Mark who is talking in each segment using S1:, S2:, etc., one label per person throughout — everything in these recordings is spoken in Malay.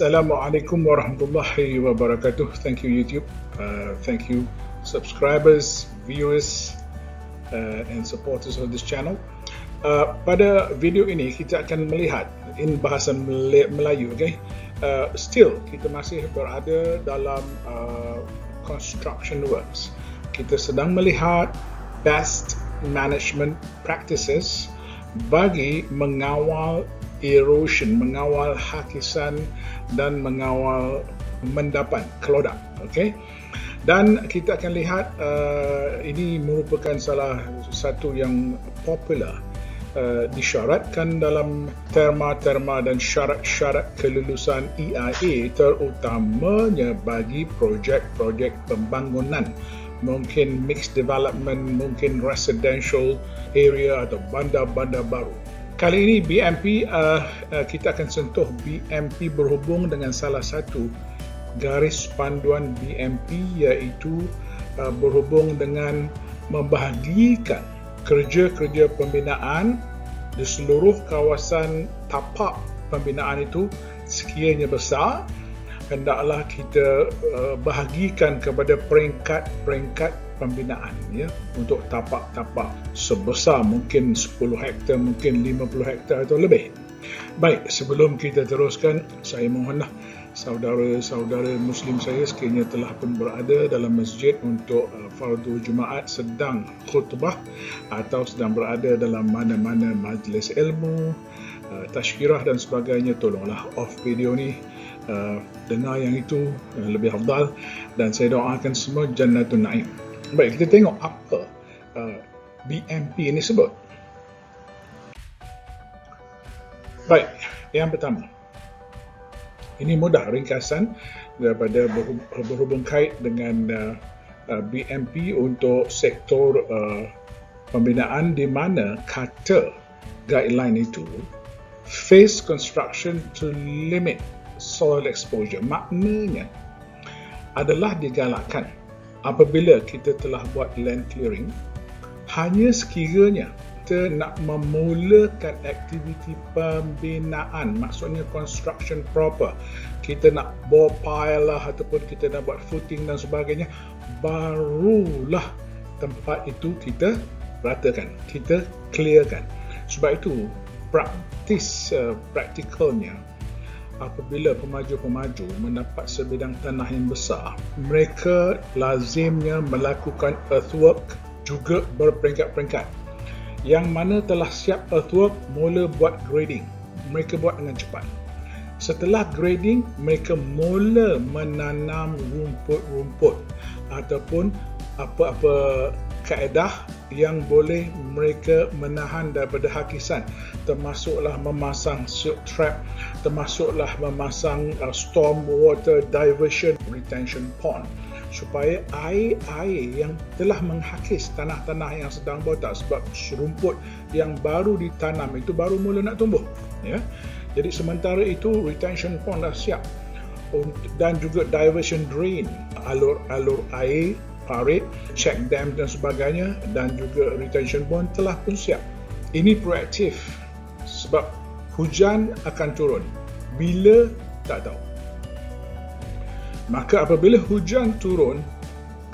S1: Assalamualaikum warahmatullahi wabarakatuh. Thank you YouTube. Thank you subscribers, viewers and supporters of this channel. Pada video ini kita akan melihat in bahasa Melayu, okay? Still kita masih berada dalam construction works. Kita sedang melihat best management practices bagi mengawal erosion, mengawal hakisan dan mengawal mendapan kelodak, okay? Dan kita akan lihat ini merupakan salah satu yang popular disyaratkan dalam terma-terma dan syarat-syarat kelulusan EIA, terutamanya bagi projek-projek pembangunan, mungkin mixed development, mungkin residential area atau bandar-bandar baru. Kali ini BMP, kita akan sentuh BMP berhubung dengan salah satu garis panduan BMP, iaitu berhubung dengan membahagikan kerja-kerja pembinaan di seluruh kawasan tapak pembinaan itu. Sekiranya besar, hendaklah kita bahagikan kepada peringkat-peringkat pembinaan, ya, untuk tapak-tapak sebesar mungkin 10 hektar, mungkin 50 hektar atau lebih. Baik, sebelum kita teruskan, saya mohonlah saudara-saudara Muslim saya sekiranya telah pun berada dalam masjid untuk fardu Jumaat, sedang khutbah atau sedang berada dalam mana-mana majlis ilmu, tazkirah dan sebagainya, tolonglah off video ni, dengar yang itu lebih afdal, dan saya doakan semua Jannatul Naim. Baik, kita tengok apa BMP ini sebut. Baik, yang pertama, ini mudah ringkasan daripada berhubung kait dengan BMP untuk sektor pembinaan, di mana kata guideline itu phase construction to limit soil exposure, maknanya adalah digalakkan apabila kita telah buat land clearing, hanya sekiranya kita nak memulakan aktiviti pembinaan, maksudnya construction proper, kita nak bore pile lah ataupun kita nak buat footing dan sebagainya, barulah tempat itu kita ratakan, kita clearkan. Sebab itu praktikalnya, apabila pemaju-pemaju mendapat sebidang tanah yang besar, mereka lazimnya melakukan earthwork juga berperingkat-peringkat. Yang mana telah siap earthwork, mula buat grading. Mereka buat dengan cepat. Setelah grading, mereka mula menanam rumput-rumput ataupun apa-apa kaedah yang boleh mereka menahan daripada hakisan, termasuklah memasang silt trap, termasuklah memasang storm water diversion retention pond, supaya air yang telah menghakis tanah-tanah yang sedang botak, sebab rumput yang baru ditanam itu baru mula nak tumbuh, ya. Jadi sementara itu retention pond dah siap, dan juga diversion drain, alur air, parit, check dam dan sebagainya, dan juga retention pond telah pun siap. Ini proaktif sebab hujan akan turun. Bila? Tak tahu. Maka apabila hujan turun,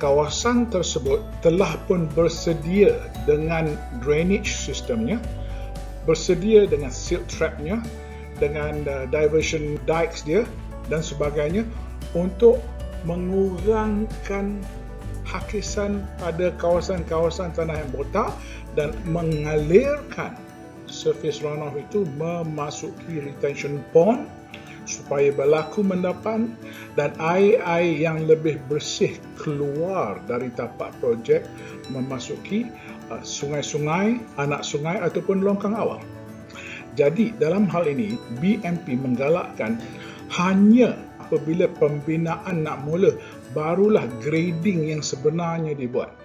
S1: kawasan tersebut telah pun bersedia dengan drainage sistemnya, bersedia dengan silt trapnya, dengan diversion dikes dia dan sebagainya, untuk mengurangkan hakisan pada kawasan-kawasan tanah yang botak dan mengalirkan surface runoff itu memasuki retention pond supaya berlaku mendapan, dan air-air yang lebih bersih keluar dari tapak projek memasuki sungai-sungai, anak sungai ataupun longkang awal. Jadi dalam hal ini BMP menggalakkan hanya apabila pembinaan nak mula, barulah grading yang sebenarnya dibuat.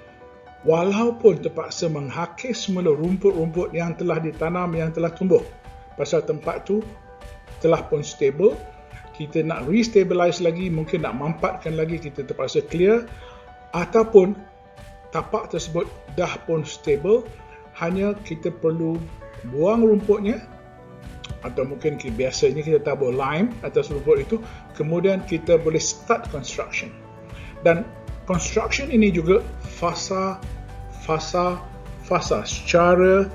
S1: Walaupun terpaksa menghakis semula rumput-rumput yang telah ditanam, yang telah tumbuh, pasal tempat tu telah pun stable, kita nak restabilize lagi, mungkin nak mampatkan lagi, kita terpaksa clear, ataupun tapak tersebut dah pun stable, hanya kita perlu buang rumputnya, atau mungkin biasanya kita tabur lime atas rumput itu, kemudian kita boleh start construction. Dan construction ini juga fasa secara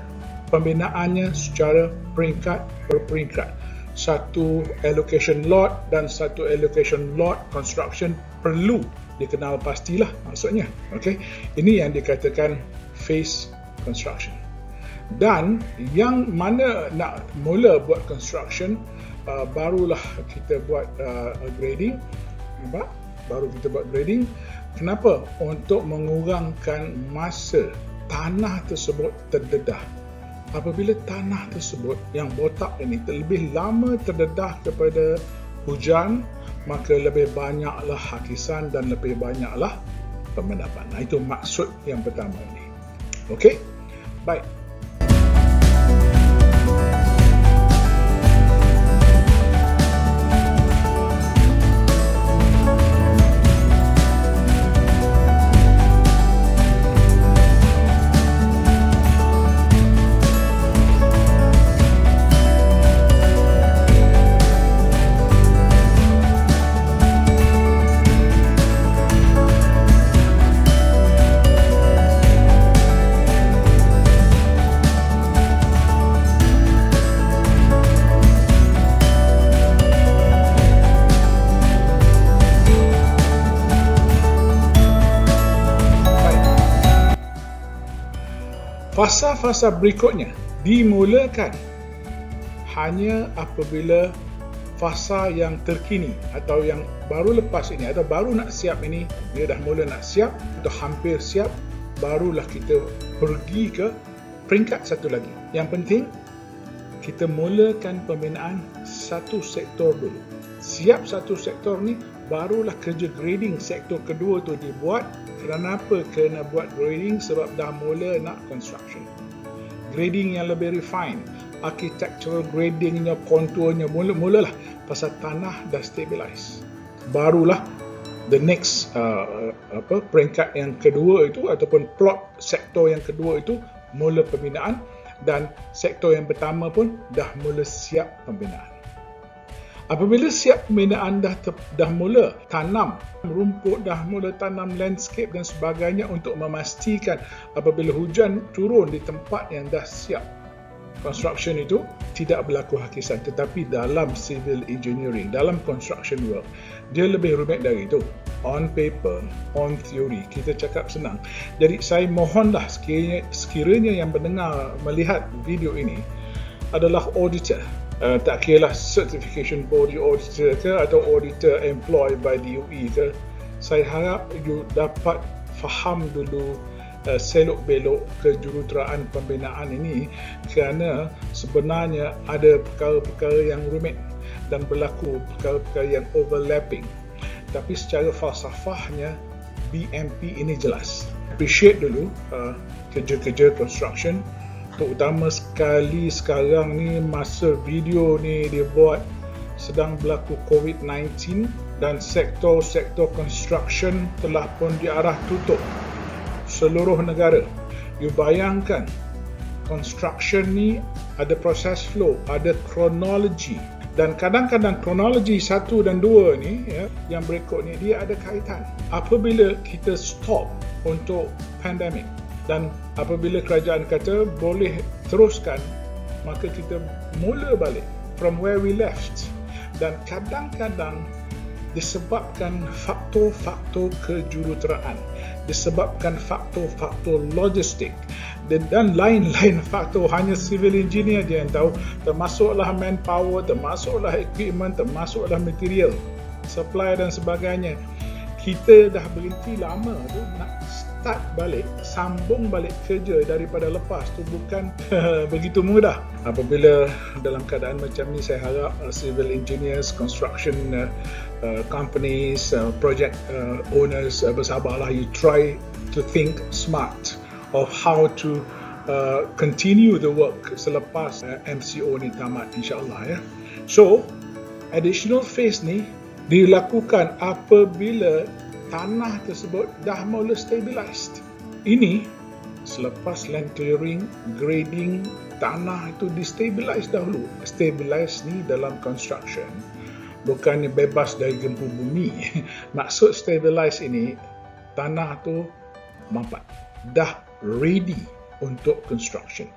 S1: pembinaannya secara peringkat per peringkat. Satu allocation lot dan satu allocation lot construction perlu dikenal pastilah maksudnya. Okey, ini yang dikatakan phase construction. Dan yang mana nak mula buat construction, barulah kita buat grading. Nampak? Baru kita buat grading. Kenapa? Untuk mengurangkan masa tanah tersebut terdedah. Apabila tanah tersebut yang botak ini terlebih lama terdedah kepada hujan, maka lebih banyaklah hakisan dan lebih banyaklah pemendapan. Itu maksud yang pertama ini. Okey? Baik. Fasa-fasa berikutnya dimulakan hanya apabila fasa yang terkini atau yang baru lepas ini atau baru nak siap ini, dia dah mula nak siap atau hampir siap, barulah kita pergi ke peringkat satu lagi. Yang penting kita mulakan pembinaan satu sektor dulu. Siap satu sektor ni, barulah kerja grading sektor kedua tu dibuat. Kenapa kena buat grading? Sebab dah mula nak construction. Grading yang lebih refine, architectural gradingnya, konturnya mulalah pasal tanah dah stabilize. Barulah the next peringkat yang kedua itu ataupun plot sektor yang kedua itu mula pembinaan, dan sektor yang pertama pun dah mula siap pembinaan. Apabila siap pembinaan dah mula tanam rumput, dah mula tanam landscape dan sebagainya untuk memastikan apabila hujan turun di tempat yang dah siap construction itu tidak berlaku hakisan. Tetapi dalam civil engineering, dalam construction work, dia lebih rumit dari itu. On paper, on theory, kita cakap senang. Jadi saya mohonlah sekiranya yang mendengar, melihat video ini adalah auditor, tak kira lah certification body auditor ke atau auditor employed by DOE ke, saya harap you dapat faham dulu selok-belok kejuruteraan pembinaan ini, kerana sebenarnya ada perkara-perkara yang rumit dan berlaku perkara-perkara yang overlapping. Tapi secara falsafahnya BMP ini jelas. Appreciate dulu kerja-kerja construction, terutama sekali sekarang ni masa video ni dibuat sedang berlaku COVID-19 dan sektor-sektor construction telah pun diarah tutup seluruh negara. You bayangkan construction ni ada proses flow, ada kronologi, dan kadang-kadang kronologi 1 dan 2 ni yang berikut ni dia ada kaitan. Apabila kita stop untuk pandemik dan apabila kerajaan kata boleh teruskan, maka kita mula balik from where we left. Dan kadang-kadang disebabkan faktor-faktor kejuruteraan, disebabkan faktor-faktor logistik dan lain-lain faktor, hanya civil engineer je yang tahu, termasuklah manpower, termasuklah equipment, termasuklah material, supply dan sebagainya. Kita dah berhenti lama tu, nak start balik, sambung balik kerja daripada lepas tu bukan begitu mudah. Apabila dalam keadaan macam ni, saya harap civil engineers, construction companies, project owners bersabarlah. You try to think smart of how to continue the work selepas MCO ni tamat, insyaAllah ya. So, additional phase ni dilakukan apabila tanah tersebut dah mula stabilized. Ini selepas land clearing, grading tanah itu destabilize dahulu. Stabilize ni dalam construction bukan bebas dari gempa bumi. Maksud stabilize ini, tanah tu mampat, dah ready untuk construction.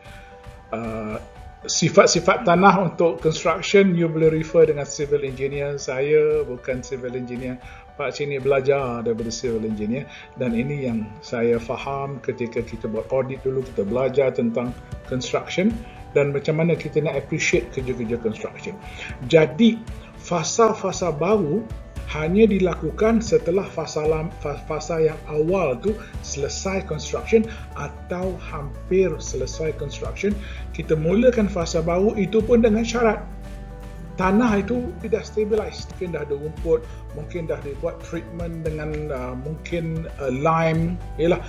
S1: Sifat-sifat tanah untuk construction you boleh refer dengan civil engineer. Saya bukan civil engineer, Pak Cik ni belajar daripada civil engineer, dan ini yang saya faham ketika kita buat audit dulu. Kita belajar tentang construction dan macam mana kita nak appreciate kerja-kerja construction. Jadi fasa-fasa baru hanya dilakukan setelah fasa yang awal tu selesai construction atau hampir selesai construction. Kita mulakan fasa baru, itu pun dengan syarat tanah itu tidak stabilize. Mungkin dah ada rumput, mungkin dah dibuat treatment dengan mungkin lime. Yalah,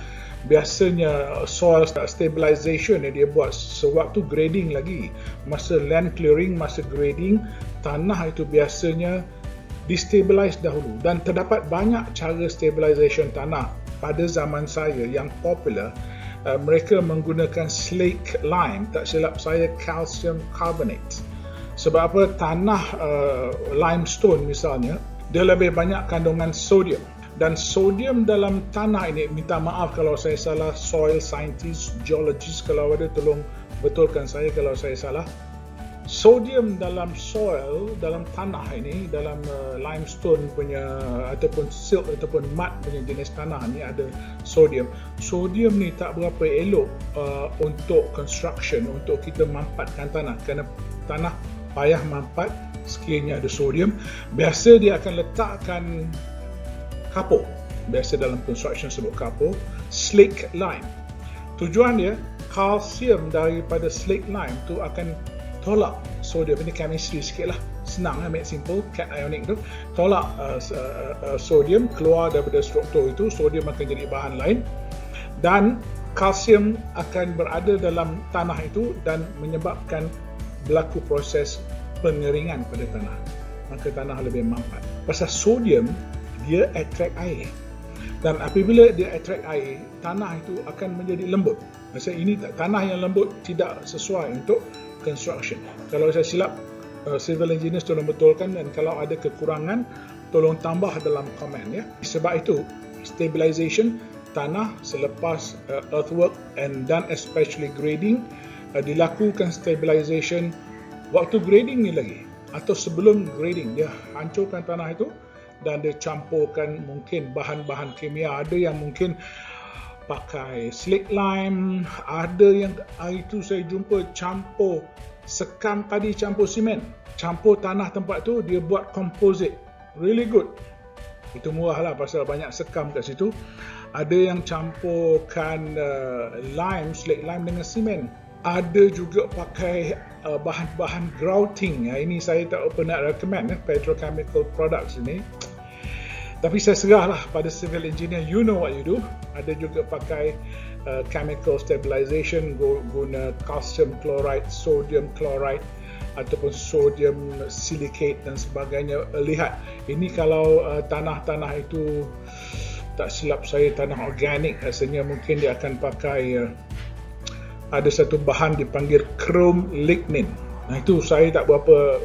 S1: biasanya soil stabilization yang dia buat sewaktu grading lagi. Masa land clearing, masa grading, tanah itu biasanya destabilize dahulu, dan terdapat banyak cara stabilization tanah. Pada zaman saya yang popular, mereka menggunakan slake lime, tak silap saya calcium carbonate. Sebab apa? Tanah limestone misalnya, dia lebih banyak kandungan sodium, dan sodium dalam tanah ini, minta maaf kalau saya salah, soil scientist, geologist kalau ada tolong betulkan saya kalau saya salah. Sodium dalam soil, dalam tanah ini, dalam limestone punya ataupun silt ataupun mud punya jenis tanah ni ada sodium. Sodium ni tak berapa elok untuk construction, untuk kita mampatkan tanah, kerana tanah payah mampat sekiranya ada sodium. Biasa dia akan letakkan kapur, biasa dalam construction sebut kapur, slake lime. Tujuan dia, kalsium daripada slake lime tu akan tolak sodium. Ini chemistry sikit lah, senang lah, make simple, cation ionic tu, tolak sodium keluar daripada struktur itu. Sodium akan jadi bahan lain, dan kalsium akan berada dalam tanah itu dan menyebabkan berlaku proses pengeringan pada tanah, maka tanah lebih mampat. Pasal sodium dia attract air, dan apabila dia attract air, tanah itu akan menjadi lembut. Maksud ini tanah yang lembut tidak sesuai untuk construction. Kalau saya silap, civil engineers tolong betulkan, dan kalau ada kekurangan tolong tambah dalam komen ya. Sebab itu stabilization tanah selepas earthwork and dan especially grading, dilakukan stabilization waktu grading ni lagi, atau sebelum grading dia hancurkan tanah itu dan dia campurkan mungkin bahan-bahan kimia. Ada yang mungkin pakai slake lime, ada yang hari itu saya jumpa campur sekam tadi, campur simen, campur tanah tempat tu, dia buat composite, really good. Itu murah lah pasal banyak sekam kat situ. Ada yang campurkan lime, slake lime dengan simen. Ada juga pakai bahan-bahan grouting. Ini saya tak pernah recommend petrochemical products ini. Tapi saya serahlah pada civil engineer, you know what you do. Ada juga pakai chemical stabilization, guna calcium chloride, sodium chloride ataupun sodium silicate dan sebagainya. Lihat, ini kalau tanah-tanah itu tak silap saya tanah organik, rasanya mungkin dia akan pakai ada satu bahan dipanggil chrome lignin. Nah, itu saya tak berapa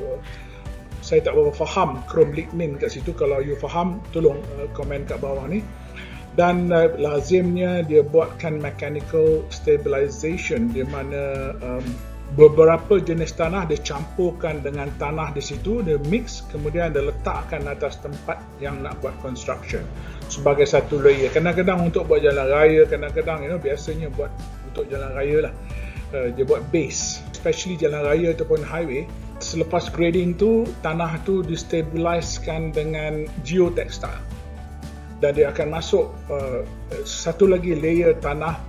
S1: faham chrome lignin kat situ. Kalau you faham, tolong komen kat bawah ni. Dan lazimnya dia buatkan mechanical stabilization, di mana beberapa jenis tanah dia campurkan dengan tanah di situ, dia mix, kemudian dia letakkan atas tempat yang nak buat construction sebagai satu layer. Kadang-kadang untuk buat jalan raya, kadang-kadang biasanya buat untuk jalan raya lah, dia buat base, especially jalan raya ataupun highway. Selepas grading tu, tanah tu destabilizekan dengan geotextile, dan dia akan masuk satu lagi layer tanah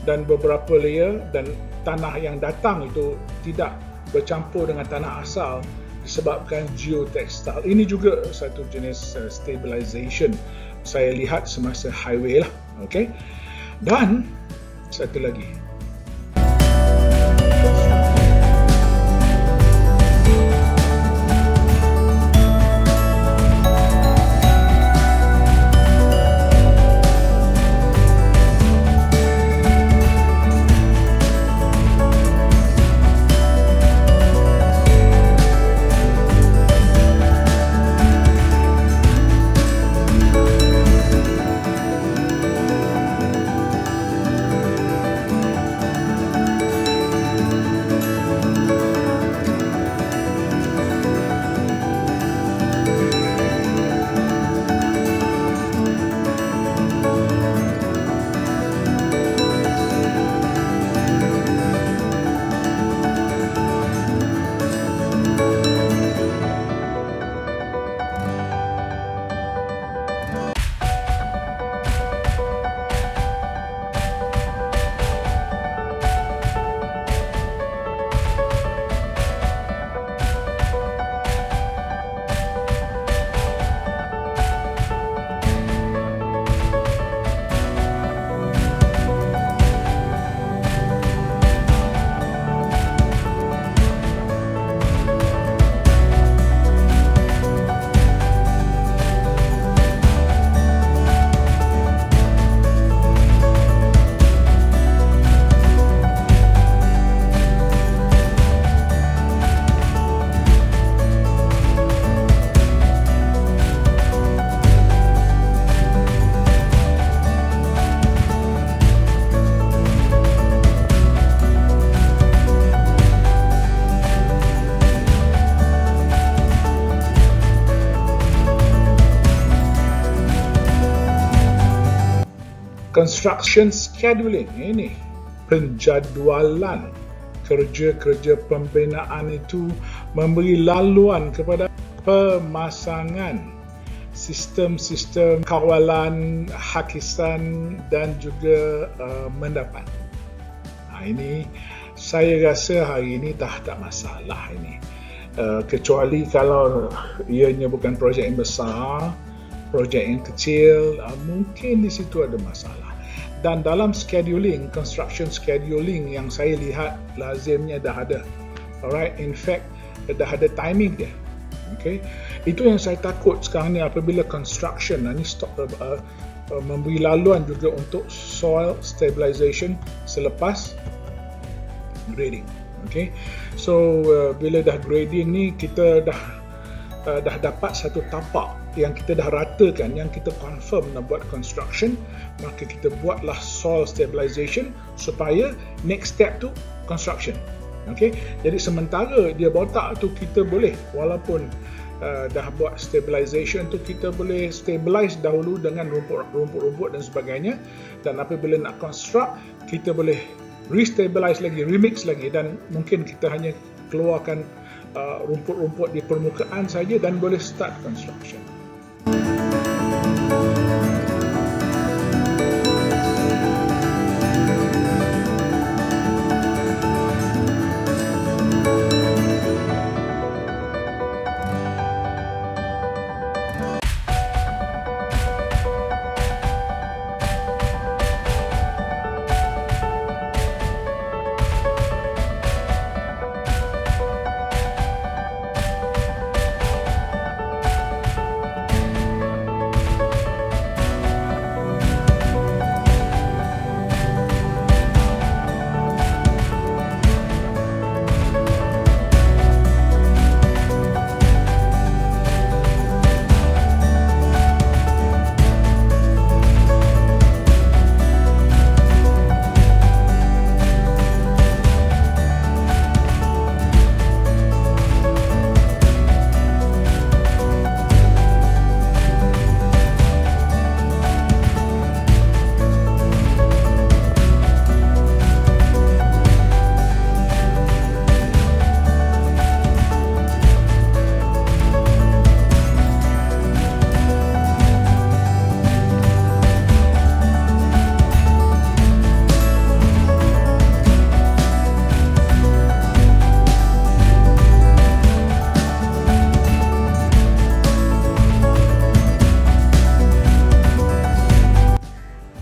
S1: dan beberapa layer, dan tanah yang datang itu tidak bercampur dengan tanah asal disebabkan geotextile. Ini juga satu jenis stabilization saya lihat semasa highway lah. Okay? Dan satu lagi, Construction scheduling, ini penjadualan kerja-kerja pembinaan itu, memberi laluan kepada pemasangan sistem-sistem kawalan, hakisan dan juga mendapat. Ini saya rasa hari ini dah tak masalah ini. Kecuali kalau ianya bukan projek yang besar, projek yang kecil, mungkin di situ ada masalah. Dan dalam scheduling, construction scheduling yang saya lihat lazimnya dah ada. Alright, in fact dah ada timing dia. Okay, itu yang saya takut sekarang ni apabila construction ni stop memberi laluan juga untuk soil stabilization selepas grading. Okay, so bila dah grading ni kita dah dapat satu tapak yang kita dah ratakan, yang kita confirm nak buat construction, maka kita buatlah soil stabilization supaya next step tu construction. Okay, jadi sementara dia botak tu kita boleh, walaupun dah buat stabilization tu, kita boleh stabilize dahulu dengan rumput-rumput dan sebagainya, dan apabila nak construct kita boleh restabilize lagi, remix lagi, dan mungkin kita hanya keluarkan rumput-rumput di permukaan saja dan boleh start construction.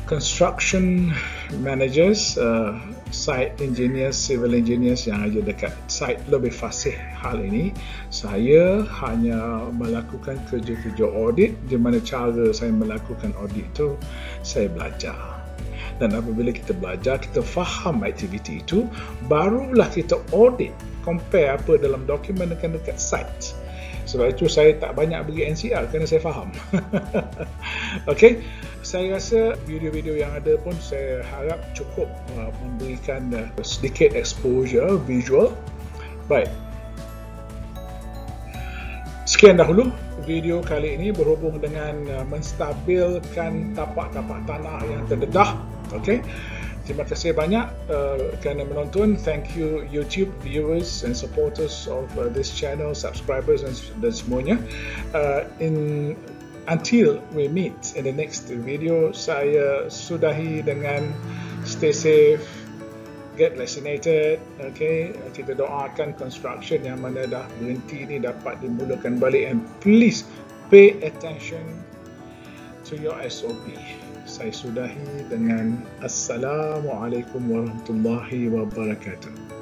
S1: Construction managers, site engineers, civil engineers yang ada dekat site lebih fasih hal ini. Saya hanya melakukan kerja-kerja audit. Di mana cara saya melakukan audit itu, saya belajar. Dan apabila kita belajar, kita faham aktiviti itu, barulah kita audit, compare apa dalam dokumen dekat site. Sebab itu saya tak banyak beri NCR kerana saya faham. Okay, saya rasa video-video yang ada pun saya harap cukup memberikan sedikit exposure visual. Baik, sekian dahulu video kali ini berhubung dengan menstabilkan tapak-tapak tanah yang terdedah. Okay, terima kasih banyak kerana menonton. Thank you YouTube viewers and supporters of this channel, subscribers dan semuanya. Until we meet in the next video, saya sudahi dengan stay safe, get vaccinated. Okay, kita doakan construction yang mana dah berhenti ni dapat dimulakan balik, and please pay attention to your SOP. Saya sudahi dengan Assalamualaikum warahmatullahi wabarakatuh.